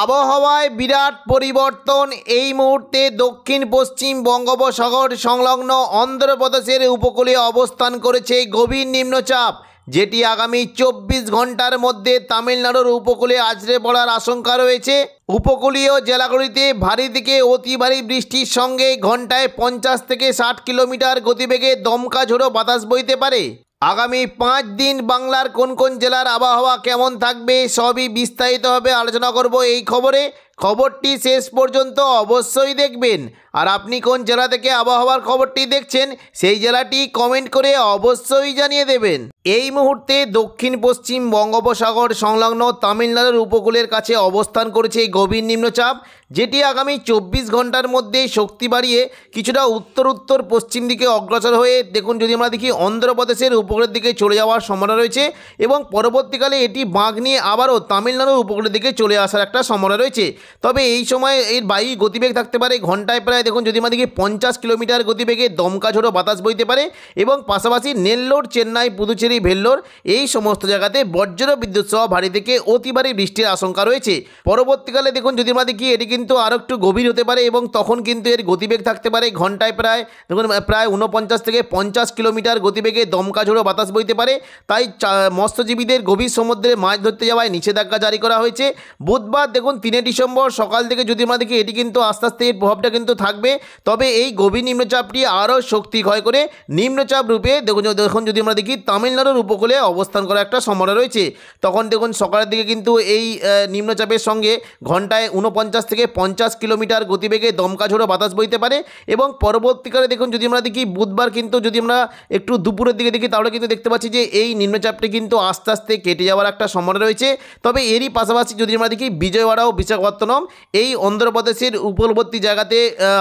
আবহাওয়ায় বিরাট পরিবর্তন। এই মুহূর্তে দক্ষিণ পশ্চিম বঙ্গোপসাগর সংলগ্ন অন্ধ্রপ্রদেশের উপকূলে অবস্থান করেছে গভীর নিম্নচাপ, যেটি আগামী 24 ঘন্টার মধ্যে তামিলনাড়ুর উপকূলে আছড়ে পড়ার আশঙ্কা রয়েছে। উপকূলীয় জেলাগুলিতে ভারী থেকে অতি ভারী বৃষ্টির সঙ্গে ঘন্টায় 50 থেকে 60 কিলোমিটার গতিবেগে দমকা ঝোড়ো বাতাস বইতে পারে। আগামী 5 দিন বাংলার কোন কোন জেলার আবহাওয়া কেমন থাকবে সবই বিস্তারিতভাবে আলোচনা করব এই খবরে। খবরটি শেষ পর্যন্ত অবশ্যই দেখবেন। আর আপনি কোন জেলা থেকে আবহাওয়ার খবরটি দেখছেন সেই জেলাটি কমেন্ট করে অবশ্যই জানিয়ে দেবেন। এই মুহূর্তে দক্ষিণ পশ্চিম বঙ্গোপসাগর সংলগ্ন তামিলনাড়ুর উপকূলের কাছে অবস্থান করেছে গভীর নিম্নচাপ, যেটি আগামী 24 ঘন্টার মধ্যে শক্তি বাড়িয়ে কিছুটা উত্তর উত্তর পশ্চিম দিকে অগ্রসর হয়ে দেখুন যদি আমরা দেখি অন্ধ্রপ্রদেশের উপকূলের দিকে চলে যাওয়ার সম্ভাবনা রয়েছে এবং পরবর্তীকালে এটি বাঁক নিয়ে আবারও তামিলনাড়ুর উপকূলের দিকে চলে আসার একটা সম্ভাবনা রয়েছে। তবে এই সময় এর বায়ু গতিবেগ থাকতে পারে ঘন্টায় প্রায় দেখুন যদি আমরা দেখি 50 কিলোমিটার গতিবেগে দমকা ঝোড়ো বাতাস বইতে পারে এবং পাশাপাশি নেল্লোর, চেন্নাই, পুদুচেরি, ভেল্লোর এই সমস্ত জায়গাতে বজ্র বিদ্যুৎ সহ ভারী থেকে অতি ভারী বৃষ্টির আশঙ্কা রয়েছে। পরবর্তীকালে দেখুন যদি আমরা দেখি এটি কিন্তু আরও একটু গভীর হতে পারে এবং তখন কিন্তু এর গতিবেগ থাকতে পারে ঘন্টায় প্রায় দেখুন প্রায় 49 থেকে 50 কিলোমিটার গতিবেগে দমকা ঝোড়ো বাতাস বইতে পারে। তাই মৎস্যজীবীদের গভীর সমুদ্রে মাছ ধরতে যাওয়ায় নিষেধাজ্ঞা জারি করা হয়েছে। বুধবার দেখুন 3 ডিসেম্বর সকাল থেকে যদি আমরা দেখি এটি কিন্তু আস্তে আস্তে এর প্রভাবটা কিন্তু থাকবে। তবে এই গভীর নিম্নচাপটি আরও শক্তি ক্ষয় করে নিম্নচাপ রূপে দেখুন যদি আমরা দেখি তামিলনাড়ুর উপকূলে অবস্থান করা একটা সম্ভাবনা রয়েছে। তখন দেখুন সকালের দিকে কিন্তু এই নিম্নচাপের সঙ্গে ঘন্টায় 49 থেকে 50 কিলোমিটার গতিবেগে দমকা ঝোড়ো বাতাস বইতে পারে এবং পরবর্তীকালে দেখুন যদি আমরা দেখি বুধবার কিন্তু যদি আমরা একটু দুপুরের দিকে দেখি তাহলে কিন্তু দেখতে পাচ্ছি যে এই নিম্নচাপটি কিন্তু আস্তে আস্তে কেটে যাওয়ার একটা সম্ভাবনা রয়েছে। তবে এরই পাশাপাশি যদি আমরা দেখি বিজয়ওয়াড়া ও বিশাখাপত্তনম এই অন্ধ্রপ্রদেশের উপকূলবর্তী জায়গাতে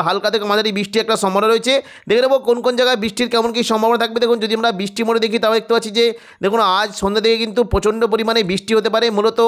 হালকা থেকে মাঝারি বৃষ্টি একটা সম্ভাবনা রয়েছে। দেখে নেব কোন কোন জায়গায় বৃষ্টির কেমন কী সম্ভাবনা থাকবে। দেখুন যদি আমরা বৃষ্টি মোড়ে দেখি তাহলে দেখতে পাচ্ছি যে দেখুন আজ সন্ধ্যা থেকে কিন্তু প্রচণ্ড পরিমাণে বৃষ্টি হতে পারে। মূলত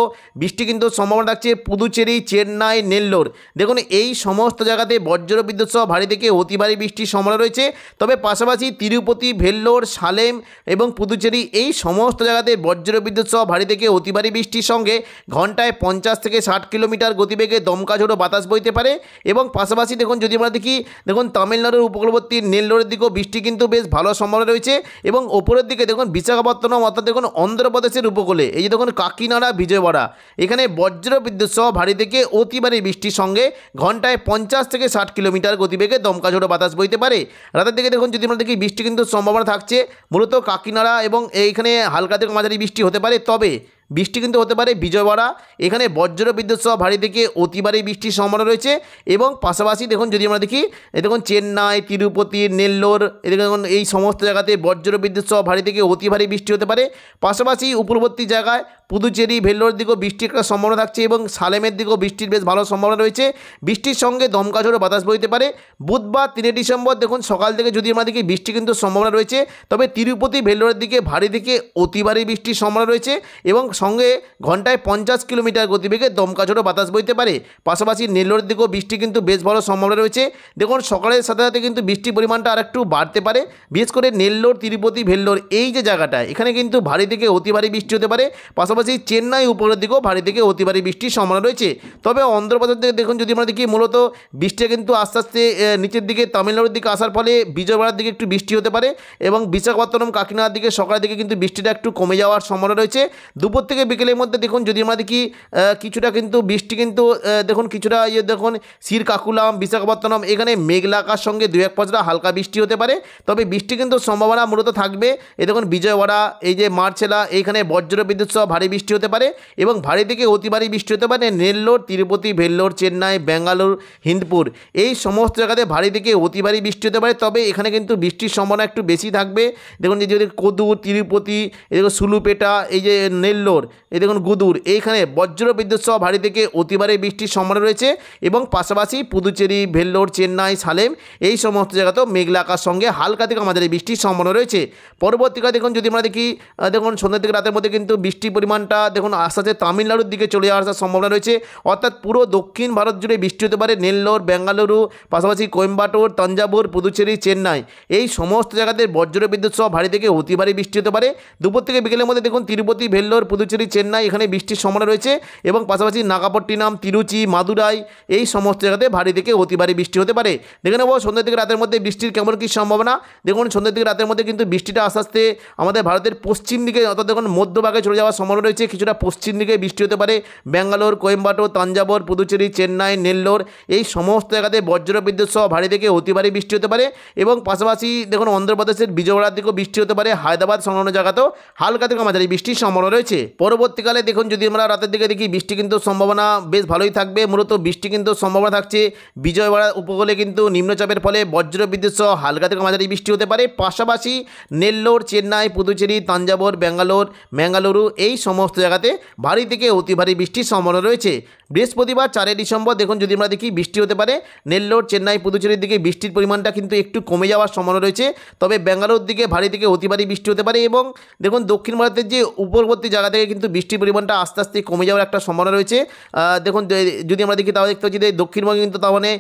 বৃষ্টি কিন্তু সম্ভাবনা থাকছে পুদুচেরি, চেন্নাই, নেল্লোর। দেখুন এই সমস্ত জায়গাতে বজ্র বিদ্যুৎ সহ ভারী থেকে অতি ভারী বৃষ্টির সম্ভাবনা রয়েছে। তবে পাশাপাশি তিরুপতি, ভেল্লোর, সালেম এবং পুদুচেরি এই সমস্ত জায়গাতে বজ্র বিদ্যুৎ সহ ভারী থেকে অতি ভারী বৃষ্টির সঙ্গে ঘন্টায় 50 থেকে 60 কিলোমিটার গতিবেগে দমকা ঝোড়ো বাতাস বইতে পারে এবং পাশাপাশি দেখুন যদি আমরা দেখি দেখুন তামিলনাড়ুর উপকূলবর্তী নেল্লোরের দিকেও বৃষ্টি কিন্তু বেশ ভালো সম্ভাবনা রয়েছে এবং ওপরের দিকে দেখুন বিশাখাপত্তনম অর্থাৎ দেখুন অন্ধ্রপ্রদেশের উপকূলে এই যে দেখুন কাকিনাড়া, বিজয়ওয়াড়া এখানে বজ্র বিদ্যুৎ সহ ভারী থেকে অতি ভারী বৃষ্টির সঙ্গে ঘন্টায় 50 থেকে 60 কিলোমিটার গতিবেগে দমকা ঝোড়ো বাতাস বইতে পারে। রাতের দিকে দেখুন যদি আমরা দেখি বৃষ্টি কিন্তু সম্ভাবনা থাকছে মূলত কাকিনাড়া এবং এইখানে হালকা থেকে মাঝারি বৃষ্টি হতে পারে। তবে বৃষ্টি কিন্তু হতে পারে বিজয়ওয়াড়া, এখানে বজ্র বিদ্যুৎ সহ ভারী থেকে অতি ভারী বৃষ্টির সম্ভাবনা রয়েছে এবং পাশাপাশি দেখুন যদি আমরা দেখি দেখুন চেন্নাই, তিরুপতি, নেল্লোর এদিকে দেখুন এই সমস্ত জায়গাতে বজ্র বিদ্যুৎ সহ ভারী থেকে অতি ভারী বৃষ্টি হতে পারে। পাশাপাশি উপকূলবর্তী জায়গায় পুদুচেরি, ভেল্লোর দিকেও বৃষ্টির একটা সম্ভাবনা থাকছে এবং সালেমের দিকেও বৃষ্টির বেশ ভালো সম্ভাবনা রয়েছে। বৃষ্টির সঙ্গে দমকা ঝোড়ো বাতাস বইতে পারে। বুধবার 3 ডিসেম্বর দেখুন সকাল থেকে যদি আমরা দেখি বৃষ্টি কিন্তু সম্ভাবনা রয়েছে। তবে তিরুপতি, ভেল্লোরের দিকে ভারী থেকে অতি ভারী বৃষ্টির সম্ভাবনা রয়েছে এবং সঙ্গে ঘন্টায় 50 কিলোমিটার গতিবেগে দমকা ঝোড়ো বাতাস বইতে পারে। পাশাপাশি নেল্লোরের দিকেও বৃষ্টি কিন্তু বেশ ভালো সম্ভাবনা রয়েছে। দেখুন সকালের সাথে সাথে কিন্তু বৃষ্টির পরিমাণটা আর একটু বাড়তে পারে, বিশেষ করে নেল্লোর, তিরুপতি, ভেল্লোর এই যে জায়গাটায় এখানে কিন্তু ভারী থেকে অতি ভারী বৃষ্টি হতে পারে। পাশাপাশি চেন্নাই উপরের দিকেও ভারী থেকে অতি ভারী বৃষ্টির সম্ভাবনা রয়েছে। তবে অন্ধ্রপ্রদেশ থেকে দেখুন যদি আমরা দেখি মূলত বৃষ্টি কিন্তু আস্তে আস্তে নিচের দিকে তামিলনাড়ুর দিকে আসার ফলে বিজয়ওয়াড়ার দিকে একটু বৃষ্টি হতে পারে এবং বিশাখাপত্তনম, কাকিনাড়ার দিকে সকালের দিকে কিন্তু বৃষ্টিটা একটু কমে যাওয়ার সম্ভাবনা রয়েছে। দুপুর থেকে বিকেলের মধ্যে দেখুন যদি আমরা দেখি কিছুটা কিন্তু বৃষ্টি কিন্তু দেখুন কিছুটা দেখুন শ্রীকাকুলাম, বিশাখাপত্তনম এখানে মেঘলা আকাশের সঙ্গে 2-1 পশলা হালকা বৃষ্টি হতে পারে। তবে বৃষ্টি কিন্তু সম্ভাবনা মূলত থাকবে এই দেখুন বিজয়ওয়াড়া, এই যে মার্চেলা এইখানে বজ্র বিদ্যুৎ সহ ভারী বৃষ্টি হতে পারে এবং ভারী থেকে অতি ভারী বৃষ্টি হতে পারে নেল্লোর, তিরুপতি, ভেল্লোর, চেন্নাই, ব্যাঙ্গালোর, হিন্দপুর এই সমস্ত জায়গাতে ভারী থেকে অতি ভারী বৃষ্টি হতে পারে। তবে এখানে কিন্তু বৃষ্টির সম্ভাবনা একটু বেশি থাকবে। দেখুন যে যদি কোদুর, তিরুপতি, এই দেখুন সুলুপেটা, এই যে নেল্লোর, এই দেখুন গুদুর এইখানে বজ্র বিদ্যুৎ সহ ভারী থেকে অতি ভারী বৃষ্টির সম্ভাবনা রয়েছে এবং পাশাপাশি পুদুচেরি, ভেল্লোর, চেন্নাই, সালেম এই সমস্ত জায়গাতেও মেঘলা আকাশের সঙ্গে হালকা থেকে মাঝারি বৃষ্টির সম্ভাবনা রয়েছে। পরবর্তীকালে দেখুন যদি আমরা দেখি দেখুন সন্ধ্যা থেকে রাতের মধ্যে কিন্তু বৃষ্টির পরিমাণটা দেখুন আস্তে আস্তে তামিলনাড়ুর দিকে চলে আসার সম্ভাবনা রয়েছে, অর্থাৎ পুরো দক্ষিণ ভারত জুড়ে বৃষ্টি হতে পারে। নেল্লোর, বেঙ্গালুরু, পাশাপাশি কোয়েম্বাটোর, তাঞ্জাভুর, পুদুচেরি, চেন্নাই এই সমস্ত জায়গাতে বজ্র বিদ্যুৎ সহ ভারী থেকে অতি ভারী বৃষ্টি হতে পারে। দুপুর থেকে বিকেলের মধ্যে দেখুন তিরুপতি, ভেল্লোর, পুদুচেরি পুদুচেরি, চেন্নাই এখানে বৃষ্টির সম্ভাবনা রয়েছে এবং পাশাপাশি নাগাপট্টিনাম, তিরুচি, মাদুরাই এই সমস্ত জায়গাতে ভারী থেকে অতি ভারী বৃষ্টি হতে পারে। দেখে নেব সন্ধ্যা থেকে রাতের মধ্যে বৃষ্টির কেমন কী সম্ভাবনা। দেখুন সন্ধ্যা থেকে রাতের মধ্যে কিন্তু বৃষ্টিটা আস্তে আস্তে আমাদের ভারতের পশ্চিম দিকে অর্থাৎ দেখুন মধ্যভাগে চলে যাওয়ার সম্ভাবনা রয়েছে। কিছুটা পশ্চিম দিকে বৃষ্টি হতে পারে। ব্যাঙ্গালোর, কোয়েম্বাটোর, তাঞ্জাবর, পুদুচেরি, চেন্নাই, নেল্লোর এই সমস্ত জায়গাতে বজ্রবিদ্যুৎ সহ ভারী থেকে অতি ভারী বৃষ্টি হতে পারে এবং পাশাপাশি দেখুন অন্ধ্রপ্রদেশের বিজয়ওয়াড়ার দিকেও বৃষ্টি হতে পারে। হায়দ্রাবাদ সংলগ্ন জায়গাতেও হালকা থেকে মাঝারি বৃষ্টির সম্ভাবনা রয়েছে। পরবর্তীকালে দেখুন যদি আমরা রাতের দিকে দেখি বৃষ্টি কিন্তু সম্ভাবনা বেশ ভালোই থাকবে। মূলত বৃষ্টি কিন্তু সম্ভাবনা থাকছে বিজয়ওয়াড়া উপকূলে কিন্তু নিম্নচাপের ফলে বজ্রবিদ্যুৎ সহ হালকা থেকে মাঝারি বৃষ্টি হতে পারে। পাশাপাশি নেল্লোর, চেন্নাই, পুদুচেরি, তাঞ্জাবর, ব্যাঙ্গালোর, ম্যাঙ্গালুরু এই সমস্ত জায়গাতে ভারী থেকে অতি ভারী বৃষ্টির সম্ভাবনা রয়েছে। বৃহস্পতিবার 4 ডিসেম্বর দেখুন যদি আমরা দেখি বৃষ্টি হতে পারে। নেল্লোর, চেন্নাই, পুদুচেরির দিকে বৃষ্টির পরিমাণটা কিন্তু একটু কমে যাওয়ার সম্ভাবনা রয়েছে। তবে ব্যাঙ্গালোর দিকে ভারী থেকে অতি ভারী বৃষ্টি হতে পারে এবং দেখুন দক্ষিণ ভারতের যে উপকূলবর্তী জায়গা থেকে কিন্তু বৃষ্টির পরিমাণটা আস্তে আস্তে কমে যাওয়ার একটা সম্ভাবনা রয়েছে। দেখুন যদি আমরা দেখি তাহলে দেখতে পাচ্ছি যে দক্ষিণবঙ্গে কিন্তু তার মানে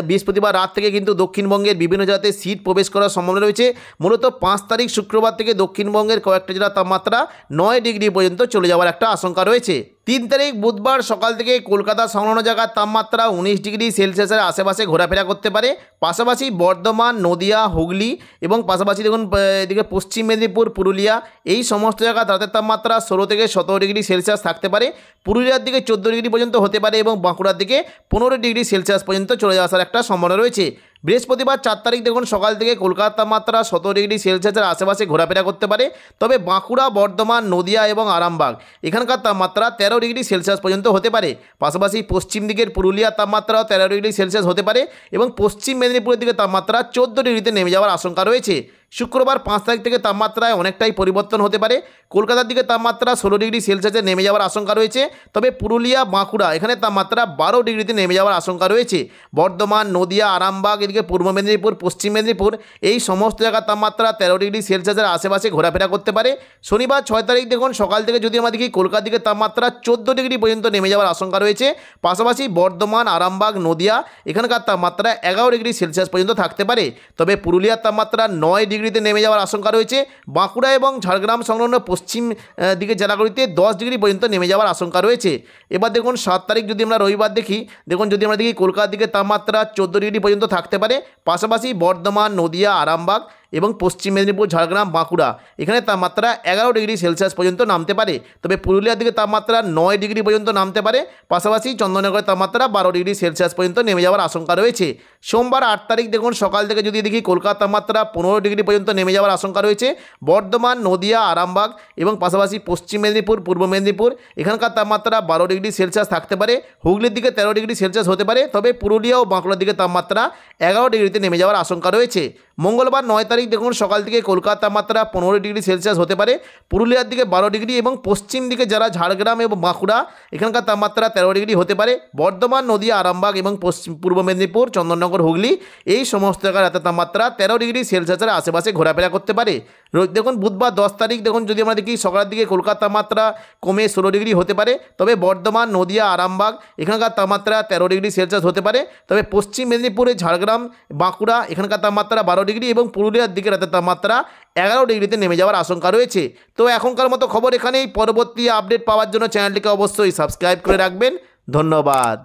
বৃহস্পতিবার রাত থেকে কিন্তু দক্ষিণবঙ্গের বিভিন্ন জায়গাতে শীত প্রবেশ করার সম্ভাবনা রয়েছে। মূলত 5 তারিখ শুক্রবার থেকে দক্ষিণবঙ্গের কয়েকটা জেলার তাপমাত্রা 9 ডিগ্রি পর্যন্ত চলে যাওয়ার একটা আশঙ্কা রয়েছে। 3 তারিখ বুধবার সকাল থেকে কলকাতা সংলগ্ন জায়গার তাপমাত্রা 19 ডিগ্রি সেলসিয়াসের আশেপাশে ঘোরাফেরা করতে পারে। পাশাপাশি বর্ধমান, নদিয়া, হুগলি এবং পাশাপাশি দেখুন এদিকে পশ্চিম মেদিনীপুর, পুরুলিয়া এই সমস্ত জায়গা রাতের তাপমাত্রা 16 থেকে 17 ডিগ্রি সেলসিয়াস থাকতে পারে। পুরুলিয়ার দিকে 14 ডিগ্রি পর্যন্ত হতে পারে এবং বাঁকুড়ার দিকে 15 ডিগ্রি সেলসিয়াস পর্যন্ত চলে আসার একটা সম্ভাবনা রয়েছে। বৃহস্পতিবার 4 তারিখ দেখুন সকাল থেকে কলকাতার তাপমাত্রা 17 ডিগ্রি সেলসিয়াসের আশেপাশে ঘোরাফেরা করতে পারে। তবে বাঁকুড়া, বর্ধমান, নদিয়া এবং আরামবাগ এখানকার তাপমাত্রা 13 ডিগ্রি সেলসিয়াস পর্যন্ত হতে পারে। পাশাপাশি পশ্চিম দিকের পুরুলিয়ার তাপমাত্রাও 13 ডিগ্রি সেলসিয়াস হতে পারে এবং পশ্চিম মেদিনীপুরের দিকে তাপমাত্রা 14 ডিগ্রিতে নেমে যাওয়ার আশঙ্কা রয়েছে। শুক্রবার 5 তারিখ থেকে তাপমাত্রায় অনেকটাই পরিবর্তন হতে পারে। কলকাতার দিকে তাপমাত্রা 16 ডিগ্রি সেলসিয়াসে নেমে যাওয়ার আশঙ্কা রয়েছে। তবে পুরুলিয়া, বাঁকুড়া এখানে তাপমাত্রা 12 ডিগ্রিতে নেমে যাওয়ার আশঙ্কা রয়েছে। বর্ধমান, নদিয়া, আরামবাগ এদিকে পূর্ব মেদিনীপুর, পশ্চিম মেদিনীপুর এই সমস্ত জায়গার তাপমাত্রা 13 ডিগ্রি সেলসিয়াসের আশেপাশে ঘোরাফেরা করতে পারে। শনিবার 6 তারিখ দেখুন সকাল থেকে যদি আমরা দেখি কলকাতার দিকে তাপমাত্রা 14 ডিগ্রি পর্যন্ত নেমে যাওয়ার আশঙ্কা রয়েছে। পাশাপাশি বর্ধমান, আরামবাগ, নদিয়া এখানকার তাপমাত্রা 11 ডিগ্রি সেলসিয়াস পর্যন্ত থাকতে পারে। তবে পুরুলিয়ার তাপমাত্রা 9 ডিগ্রিতে নেমে যাওয়ার আশঙ্কা রয়েছে। বাঁকুড়া এবং ঝাড়গ্রাম সংলগ্ন পশ্চিম দিকে জেলাগুলিতে 10 ডিগ্রি পর্যন্ত নেমে যাওয়ার আশঙ্কা রয়েছে। এবার দেখুন 7 তারিখ যদি আমরা রবিবার দেখি দেখুন যদি আমরা দেখি কলকাতার দিকে তাপমাত্রা 14 ডিগ্রি পর্যন্ত থাকতে পারে। পাশাপাশি বর্ধমান, নদিয়া, আরামবাগ এবং পশ্চিম মেদিনীপুর, ঝাড়গ্রাম, বাঁকুড়া এখানে তাপমাত্রা 11 ডিগ্রি সেলসিয়াস পর্যন্ত নামতে পারে। তবে পুরুলিয়ার দিকে তাপমাত্রা 9 ডিগ্রি পর্যন্ত নামতে পারে। পাশাপাশি চন্দননগরের তাপমাত্রা 12 ডিগ্রি সেলসিয়াস পর্যন্ত নেমে যাওয়ার আশঙ্কা রয়েছে। সোমবার 8 তারিখ দেখুন সকাল থেকে যদি দেখি কলকাতার তাপমাত্রা 15 ডিগ্রি পর্যন্ত নেমে যাওয়ার আশঙ্কা রয়েছে। বর্ধমান, নদিয়া, আরামবাগ এবং পাশাপাশি পশ্চিম মেদিনীপুর, পূর্ব মেদিনীপুর এখানকার তাপমাত্রা 12 ডিগ্রি সেলসিয়াস থাকতে পারে। হুগলির দিকে 13 ডিগ্রি সেলসিয়াস হতে পারে। তবে পুরুলিয়া ও বাঁকুড়ার দিকে তাপমাত্রা 11 ডিগ্রিতে নেমে যাওয়ার আশঙ্কা রয়েছে। মঙ্গলবার 9 তারিখ দেখুন সকাল থেকে কলকাতার তাপমাত্রা 15 ডিগ্রি সেলসিয়াস হতে পারে। পুরুলিয়ার দিকে 12 ডিগ্রি এবং পশ্চিম দিকে যারা ঝাড়গ্রাম এবং বাঁকুড়া এখানকার তাপমাত্রা 13 ডিগ্রি হতে পারে। বর্ধমান, নদিয়া, আরামবাগ এবং পূর্ব মেদিনীপুর, চন্দননগর, হুগলি এই সমস্ত জায়গার রাতের তাপমাত্রা 13 ডিগ্রি সেলসিয়াসের আশেপাশে ঘোরাফেরা করতে পারে। দেখুন বুধবার 10 তারিখ দেখুন যদি আমরা দেখি সকালের দিকে কলকাতার তাপমাত্রা কমে 16 ডিগ্রি হতে পারে। তবে বর্ধমান, নদিয়া, আরামবাগ এখানকার তাপমাত্রা 13 ডিগ্রি সেলসিয়াস হতে পারে। তবে পশ্চিম মেদিনীপুরে, ঝাড়গ্রাম, বাঁকুড়া এখানকার তাপমাত্রা 12 ডিগ্রি এবং পুরুলিয়ার দিকে রাতের তাপমাত্রা 11 ডিগ্রিতে নেমে যাওয়ার আশঙ্কা রয়েছে। তো এখনকার মতো খবর এখানেই। পরবর্তী আপডেট পাওয়ার জন্য চ্যানেলটিকে অবশ্যই সাবস্ক্রাইব করে রাখবেন। ধন্যবাদ।